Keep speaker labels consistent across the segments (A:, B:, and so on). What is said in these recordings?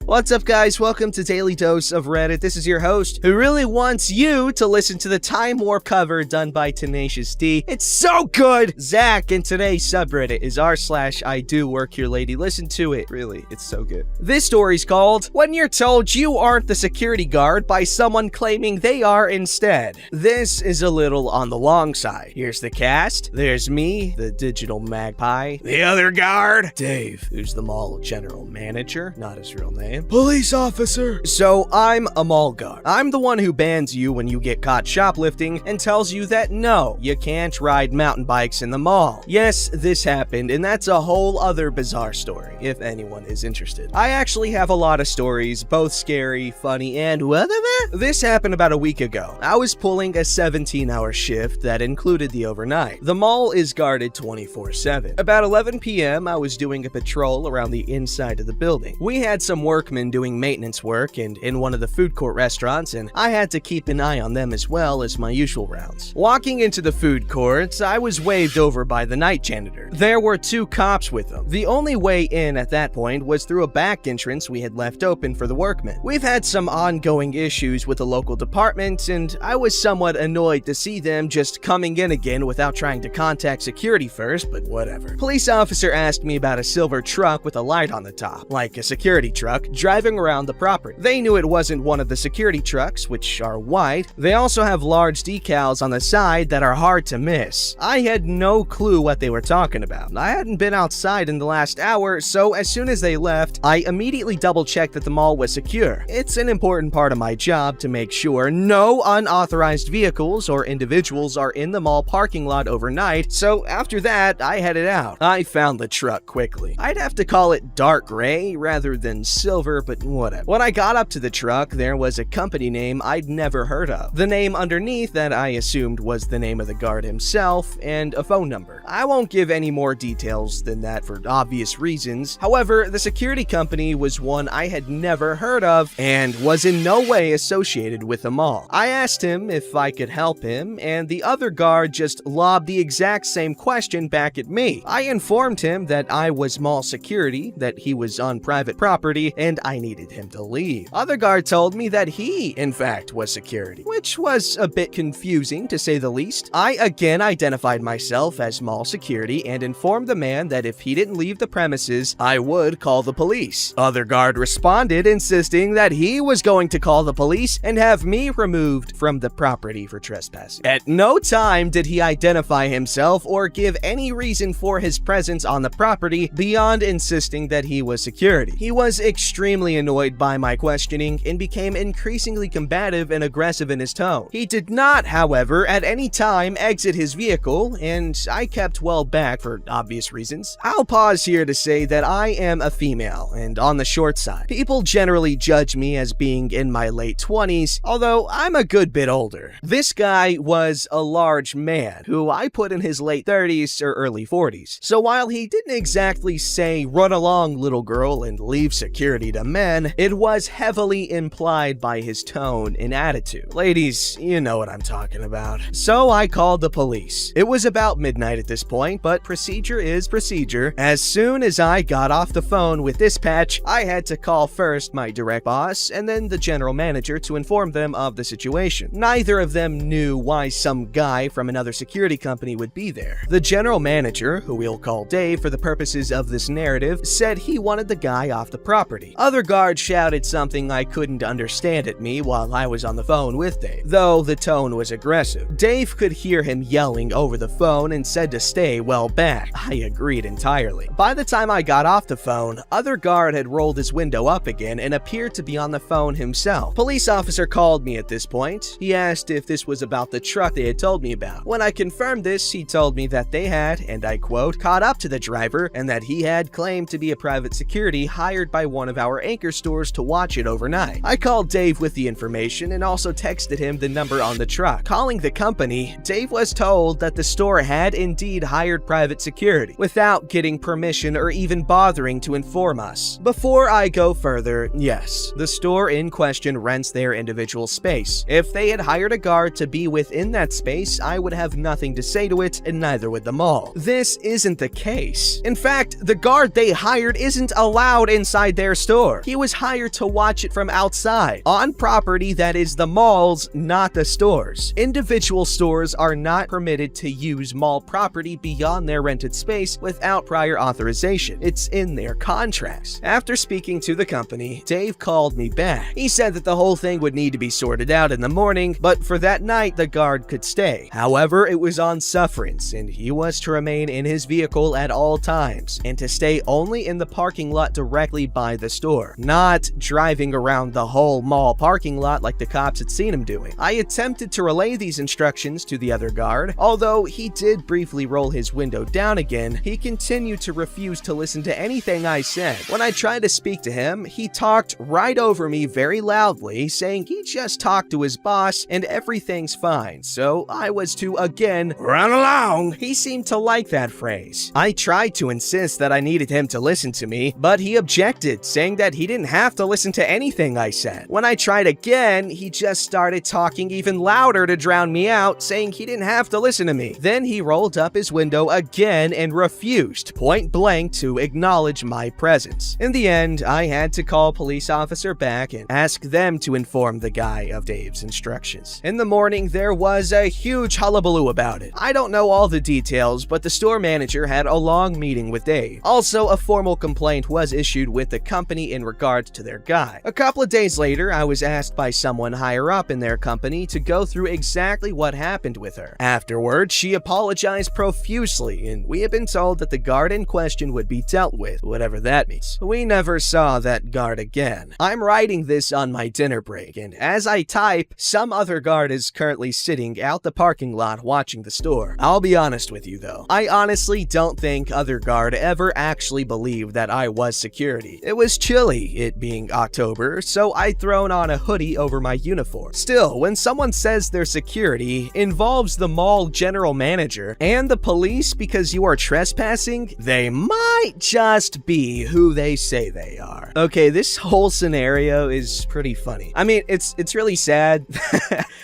A: What's up, guys? Welcome to Daily Dose of Reddit. This is your host who really wants you to listen to the Time Warp cover done by Tenacious D. It's so good! Zach, and today's subreddit is r/IDoWorkHereLady. Listen to it. Really, it's so good. This story's called When You're Told You Aren't the Security Guard by Someone Claiming They Are Instead. This is a little on the long side. Here's the cast. There's me, the digital magpie. The other guard, Dave, who's the mall general manager, not his real name. Police officer. So I'm a mall guard. I'm the one who bans you when you get caught shoplifting and tells you that no, you can't ride mountain bikes in the mall. Yes, this happened, and that's a whole other bizarre story, if anyone is interested. I actually have a lot of stories, both scary, funny, and whatever. This happened about a week ago. I was pulling a 17-hour shift that included the overnight. The mall is guarded 24/7. About 11 p.m., I was doing a patrol around the inside of the building. We had some workmen doing maintenance work and in one of the food court restaurants, and I had to keep an eye on them as well as my usual rounds. Walking into the food court, I was waved over by the night janitor. There were 2 cops with them. The only way in at that point was through a back entrance we had left open for the workmen. We've had some ongoing issues with the local department, and I was somewhat annoyed to see them just coming in again without trying to contact security first, but whatever. Police officer asked me about a silver truck with a light on the top, like a security truck, driving around the property. They knew it wasn't one of the security trucks, which are white. They also have large decals on the side that are hard to miss. I had no clue what they were talking about. I hadn't been outside in the last hour, so as soon as they left, I immediately double-checked that the mall was secure. It's an important part of my job to make sure no unauthorized vehicles or individuals are in the mall parking lot overnight, so after that, I headed out. I found the truck quickly. I'd have to call it dark gray rather than silver, but whatever. When I got up to the truck, there was a company name I'd never heard of. The name underneath that I assumed was the name of the guard himself, and a phone number. I won't give any more details than that for obvious reasons. However, the security company was one I had never heard of and was in no way associated with the mall. I asked him if I could help him, and the other guard just lobbed the exact same question back at me. I informed him that I was mall security, that he was on private property, and I needed him to leave. Other guard told me that he, in fact, was security, which was a bit confusing to say the least. I again identified myself as mall security and informed the man that if he didn't leave the premises, I would call the police. Other guard responded, insisting that he was going to call the police and have me removed from the property for trespassing. At no time did he identify himself or give any reason for his presence on the property beyond insisting that he was security. He was extremely annoyed by my questioning and became increasingly combative and aggressive in his tone. He did not, however, at any time exit his vehicle, and I kept well back for obvious reasons. I'll pause here to say that I am a female and on the short side. People generally judge me as being in my late 20s, although I'm a good bit older. This guy was a large man who I put in his late 30s or early 40s. So while he didn't exactly say, "Run along, little girl, and leave security to men," it was heavily implied by his tone and attitude. Ladies, you know what I'm talking about. So I called the police. It was about midnight at this point, but procedure is procedure. As soon as I got off the phone with dispatch, I had to call first my direct boss and then the general manager to inform them of the situation. Neither of them knew why some guy from another security company would be there. The general manager, who we'll call Dave for the purposes of this narrative, said he wanted the guy off the property. Other guards shouted something I couldn't understand at me while I was on the phone with Dave, though the tone was aggressive. Dave could hear him yelling over the phone and said to stay well back. I agreed entirely. By the time I got off the phone, other guard had rolled his window up again and appeared to be on the phone himself. Police officer called me at this point. He asked if this was about the truck they had told me about. When I confirmed this, he told me that they had, and I quote, caught up to the driver and that he had claimed to be a private security hired by one of our anchor stores to watch it overnight. I called Dave with the information and also texted him the number on the truck. Calling the company, Dave was told that the store had indeed hired private security without getting permission or even bothering to inform us. Before I go further, yes, the store in question rents their individual space. If they had hired a guard to be within that space, I would have nothing to say to it, and neither would the mall. This isn't the case. In fact, the guard they hired isn't allowed inside their store. store. He was hired to watch it from outside, on property that is the mall's, not the store's. Individual stores are not permitted to use mall property beyond their rented space without prior authorization. It's in their contracts. After speaking to the company, Dave called me back. He said that the whole thing would need to be sorted out in the morning, but for that night, the guard could stay. However, it was on sufferance, and he was to remain in his vehicle at all times, and to stay only in the parking lot directly by the store, not driving around the whole mall parking lot like the cops had seen him doing. I attempted to relay these instructions to the other guard. Although he did briefly roll his window down again, he continued to refuse to listen to anything I said. When I tried to speak to him, he talked right over me very loudly, saying he just talked to his boss and everything's fine, so I was to again run along. He seemed to like that phrase. I tried to insist that I needed him to listen to me, but he objected, saying that he didn't have to listen to anything I said. When I tried again, he just started talking even louder to drown me out, saying he didn't have to listen to me. Then he rolled up his window again and refused, point blank, to acknowledge my presence. In the end, I had to call a police officer back and ask them to inform the guy of Dave's instructions. In the morning, there was a huge hullabaloo about it. I don't know all the details, but the store manager had a long meeting with Dave. Also, a formal complaint was issued with the company in regards to their guy. A couple of days later, I was asked by someone higher up in their company to go through exactly what happened with her. Afterwards, she apologized profusely, and we had been told that the guard in question would be dealt with, whatever that means. We never saw that guard again. I'm writing this on my dinner break, and as I type, some other guard is currently sitting out the parking lot watching the store. I'll be honest with you though, I honestly don't think other guard ever actually believed that I was security. It was chilly, it being October, so I'd thrown on a hoodie over my uniform. Still, when someone says their security involves the mall general manager and the police because you are trespassing, they might just be who they say they are. Okay, this whole scenario is pretty funny. I mean, it's really sad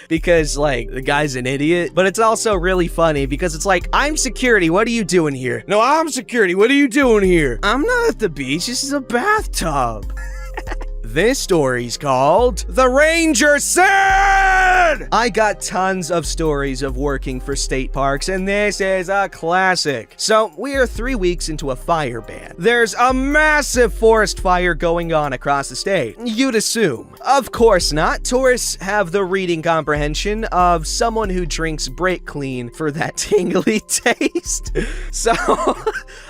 A: because, like, the guy's an idiot, but it's also really funny because it's like, I'm security, what are you doing here? No, I'm security, what are you doing here? I'm not at the beach, this is a bathtub. This story's called The Ranger Said! I got tons of stories of working for state parks, and this is a classic. So, we are 3 weeks into a fire ban. There's a massive forest fire going on across the state. You'd assume. Of course not. Tourists have the reading comprehension of someone who drinks Break Clean for that tingly taste. So,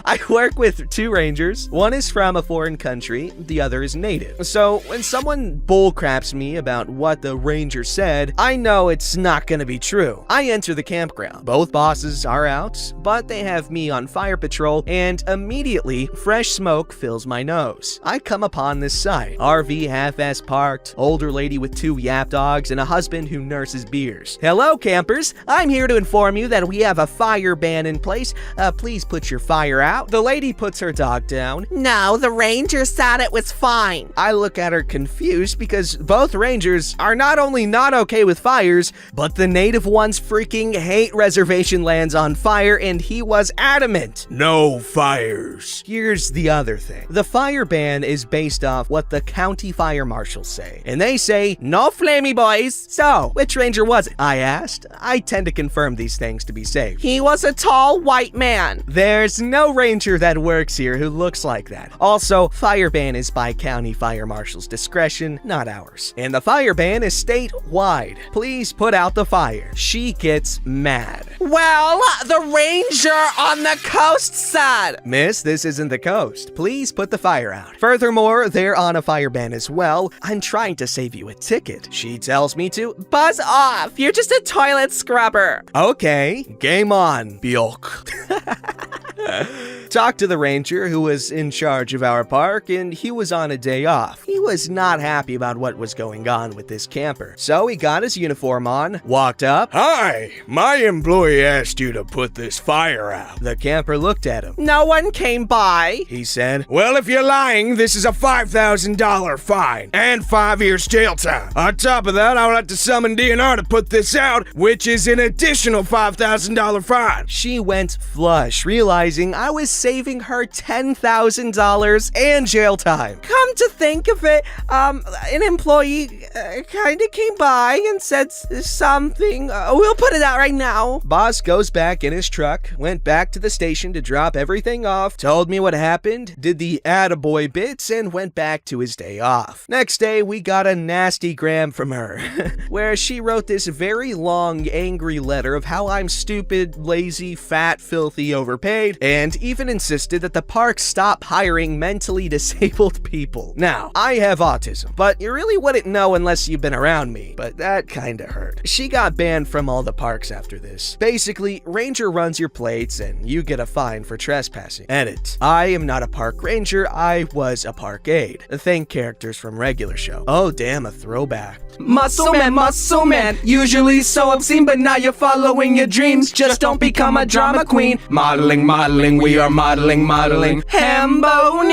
A: I work with 2 rangers. One is from a foreign country, the other is native. So, when someone bullcraps me about what the ranger said, I know it's not gonna be true. I enter the campground. Both bosses are out, but they have me on fire patrol, and immediately, fresh smoke fills my nose. I come upon this site. RV half-ass parked, older lady with 2 yap dogs, and a husband who nurses beers. Hello, campers. I'm here to inform you that we have a fire ban in place. Please put your fire out. The lady puts her dog down. No, the ranger said it was fine. I look at her confused because both rangers are not only not okay with fires, but the native ones freaking hate reservation lands on fire, and he was adamant. No fires. Here's the other thing. The fire ban is based off what the county fire marshals say, and they say, no flamey boys. So, which ranger was it? I asked. I tend to confirm these things to be safe. He was a tall white man. There's no ranger that works here who looks like that. Also, fire ban is by county fire marshals' discretion, not ours. And the fire ban is statewide. Please put out the fire. She gets mad. Well, the ranger on the coast said. Miss, this isn't the coast. Please put the fire out. Furthermore, they're on a fire ban as well. I'm trying to save you a ticket. She tells me to buzz off. You're just a toilet scrubber. Okay, game on, Bjork. Talked to the ranger who was in charge of our park, and he was on a day off. He he was not happy about what was going on with this camper. So he got his uniform on, walked up.
B: Hi, my employee asked you to put this fire out.
A: The camper looked at him. No one came by, he said.
B: Well, if you're lying, this is a $5,000 fine and 5 years jail time. On top of that, I'll have to summon DNR to put this out, which is an additional $5,000 fine.
A: She went flush, realizing I was saving her $10,000 and jail time. Come to think of it, an employee kinda came by and said something. We'll put it out right now. Boss goes back in his truck, went back to the station to drop everything off, told me what happened, did the attaboy bits, and went back to his day off. Next day, we got a nasty gram from her, where she wrote this very long, angry letter of how I'm stupid, lazy, fat, filthy, overpaid, and even insisted that the park stop hiring mentally disabled people. Now, I have autism, but you really wouldn't know unless you've been around me, but that kinda hurt. She got banned from all the parks after this. Basically, ranger runs your plates and you get a fine for trespassing. Edit. I am not a park ranger, I was a park aide. Think characters from regular show. Oh damn, a throwback.
C: Muscle man, usually so obscene, but now you're following your dreams. Just don't become a drama queen. Modeling, we are modeling. Hamboni.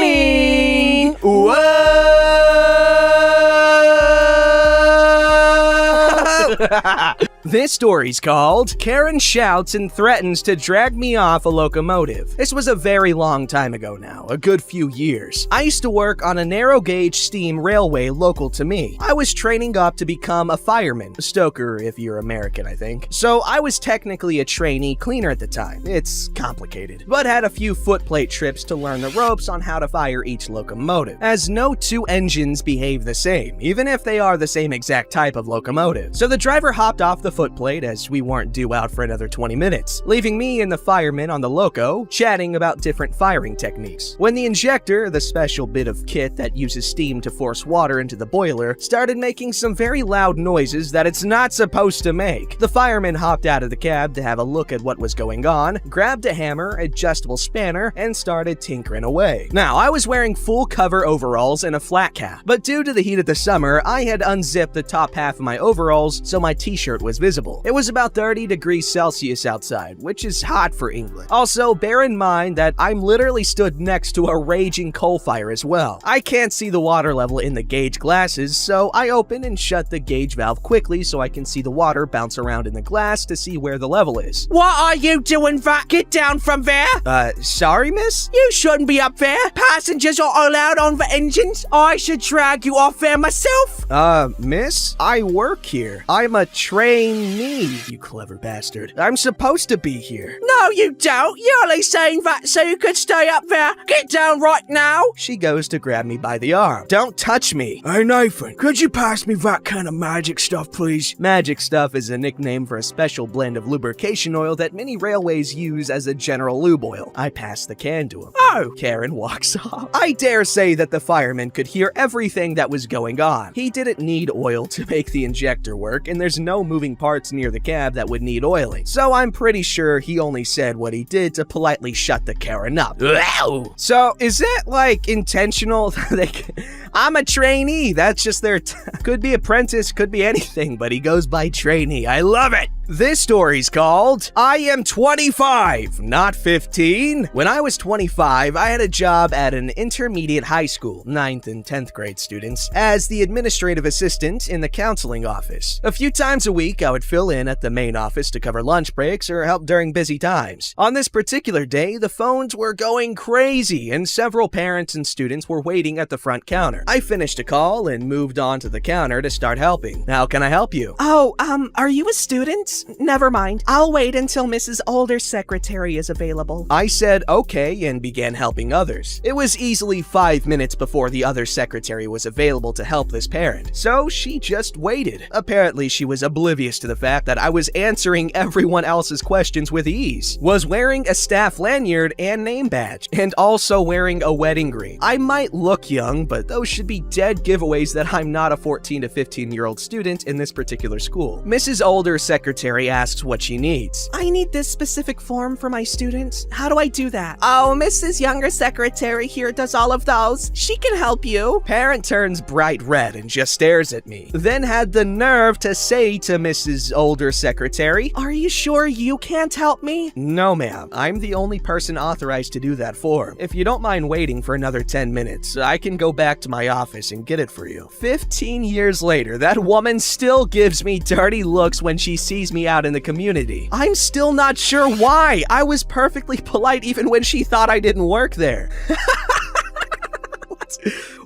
A: This story's called Karen Shouts and Threatens to Drag Me Off a Locomotive. This was a very long time ago now, a good few years. I used to work on a narrow gauge steam railway local to me. I was training up to become a fireman, a stoker if you're American, I think. So I was technically a trainee cleaner at the time. It's complicated, but had a few footplate trips to learn the ropes on how to fire each locomotive, as no two engines behave the same, even if they are the same exact type of locomotive. So the driver hopped off the footplate as we weren't due out for another 20 minutes, leaving me and the fireman on the loco chatting about different firing techniques. When the injector, the special bit of kit that uses steam to force water into the boiler, started making some very loud noises that it's not supposed to make, the fireman hopped out of the cab to have a look at what was going on, grabbed a hammer, adjustable spanner, and started tinkering away. Now, I was wearing full cover overalls and a flat cap, but due to the heat of the summer, I had unzipped the top half of my overalls so my t-shirt was visible. It was about 30 degrees Celsius outside, which is hot for England. Also, bear in mind that I'm literally stood next to a raging coal fire as well. I can't see the water level in the gauge glasses, so I open and shut the gauge valve quickly so I can see the water bounce around in the glass to see where the level is.
C: What are you doing, Vat? Get down from there!
A: Sorry, miss?
C: You shouldn't be up there. Passengers are allowed on the engines. I should drag you off there myself.
A: Miss? I work here. I'm a trainee, you clever bastard. I'm supposed to be here.
C: No, you don't. You're only saying that so you could stay up there. Get down right now.
A: She goes to grab me by the arm. Don't touch me.
B: Hey, Nathan, could you pass me that kind of magic stuff, please?
A: Magic stuff is a nickname for a special blend of lubrication oil that many railways use as a general lube oil. I pass the can to him.
C: Oh,
A: Karen walks off. I dare say that the fireman could hear everything that was going on. He didn't need oil to make the injector work, and there's no moving parts near the cab that would need oiling. So I'm pretty sure he only said what he did to politely shut the Karen up. So is that like intentional? I'm a trainee. That's just their could be apprentice, could be anything, but he goes by trainee. I love it. This story's called I Am 25, Not 15. When I was 25, I had a job at an intermediate high school, 9th and 10th grade students, as the administrative assistant in the counseling office. A few times a week, I would fill in at the main office to cover lunch breaks or help during busy times. On this particular day, the phones were going crazy and several parents and students were waiting at the front counter. I finished a call and moved on to the counter to start helping. How can I help you?
D: Oh, are you a student? Never mind. I'll wait until Mrs. Older's secretary is available.
A: I said okay and began helping others. It was easily 5 minutes before the other secretary was available to help this parent, so she just waited. Apparently, she was oblivious to the fact that I was answering everyone else's questions with ease, was wearing a staff lanyard and name badge, and also wearing a wedding ring. I might look young, but those should be dead giveaways that I'm not a 14 to 15-year-old student in this particular school. Mrs. Older's secretary asks what she needs.
D: I need this specific form for my students. How do I do that? Oh, Mrs. Younger secretary here does all of those. She can help you.
A: Parent turns bright red and just stares at me. Then had the nerve to say to Mrs. Older secretary,
D: Are you sure you can't help me?
A: "No, ma'am. I'm the only person authorized to do that form. If you don't mind waiting for another 10 minutes, I can go back to my office and get it for you." 15 years later, that woman still gives me dirty looks when she sees me out in the community. I'm still not sure why. I was perfectly polite even when she thought I didn't work there.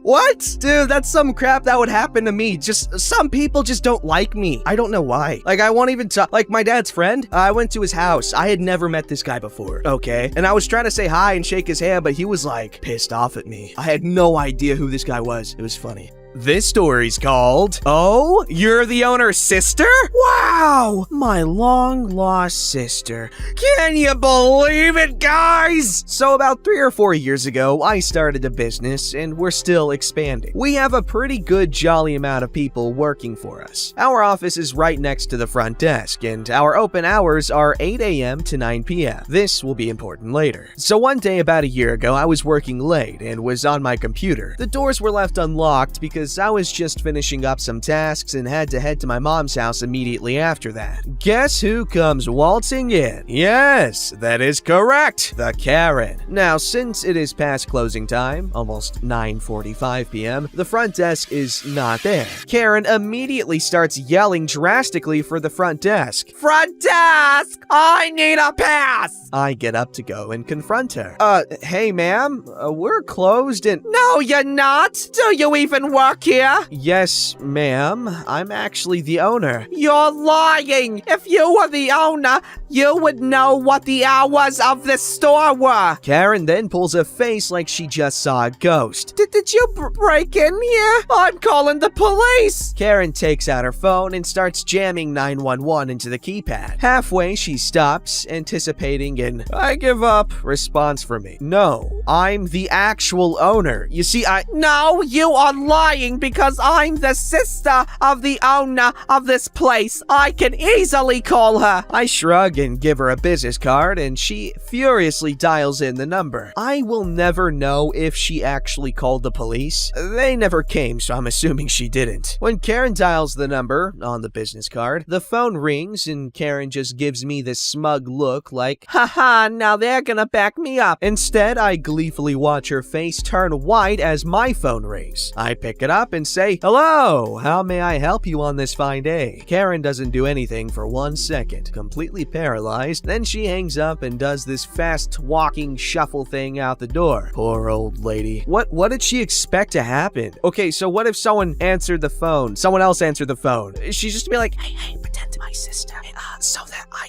A: What? Dude, that's some crap that would happen to me. Just some people just don't like me. I don't know why. Like, I won't even talk. Like, my dad's friend, I went to his house. I had never met this guy before. Okay. And I was trying to say hi and shake his hand, but he was like pissed off at me. I had no idea who this guy was. It was funny. This story's called, "Oh, you're the owner's sister? Wow, my long-lost sister. Can you believe it, guys?" So about 3 or 4 years ago, I started a business, and we're still expanding. We have a pretty good jolly amount of people working for us. Our office is right next to the front desk, and our open hours are 8 a.m. to 9 p.m. This will be important later. So one day about a year ago, I was working late and was on my computer. The doors were left unlocked because I was just finishing up some tasks and had to head to my mom's house immediately after that. Guess who comes waltzing in? Yes, that is correct, the Karen. Now, since it is past closing time, almost 9:45 p.m., the front desk is not there. Karen immediately starts yelling drastically for the front desk. "Front desk! I need a pass!" I get up to go and confront her. Hey ma'am, we're closed and—
D: No, you're not. Do you even work here?
A: Yes, ma'am. I'm actually the owner.
D: You're lying. If you were the owner, you would know what the hours of the store were.
A: Karen then pulls a face like she just saw a ghost.
D: Did you break in here? I'm calling the police.
A: Karen takes out her phone and starts jamming 911 into the keypad. Halfway, she stops, anticipating an "I give up" response from me. No, I'm the actual owner. You see,
D: No, you are lying because I'm the sister of the owner of this place. I can easily call her.
A: I shrug and give her a business card, and she furiously dials in the number. I will never know if she actually called the police. They never came, so I'm assuming she didn't. When Karen dials the number on the business card, the phone rings, and Karen just gives me this smug look like,
D: Haha, now they're gonna back me up.
A: Instead, I gleefully watch her face turn white as my phone rings. I pick it up and say, "Hello, how may I help you on this fine day?" Karen doesn't do anything for 1 second, completely paralyzed. Then she hangs up and does this fast walking shuffle thing out the door. Poor old lady. What did she expect to happen? Okay, so what if someone answered the phone? Someone else answered the phone. She's just gonna be like, hey, pretend to be my sister, so that I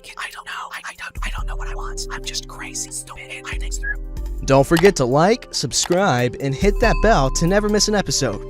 A: don't know what I want. I'm just crazy, stupid, and I think through. Don't forget to like, subscribe, and hit that bell to never miss an episode.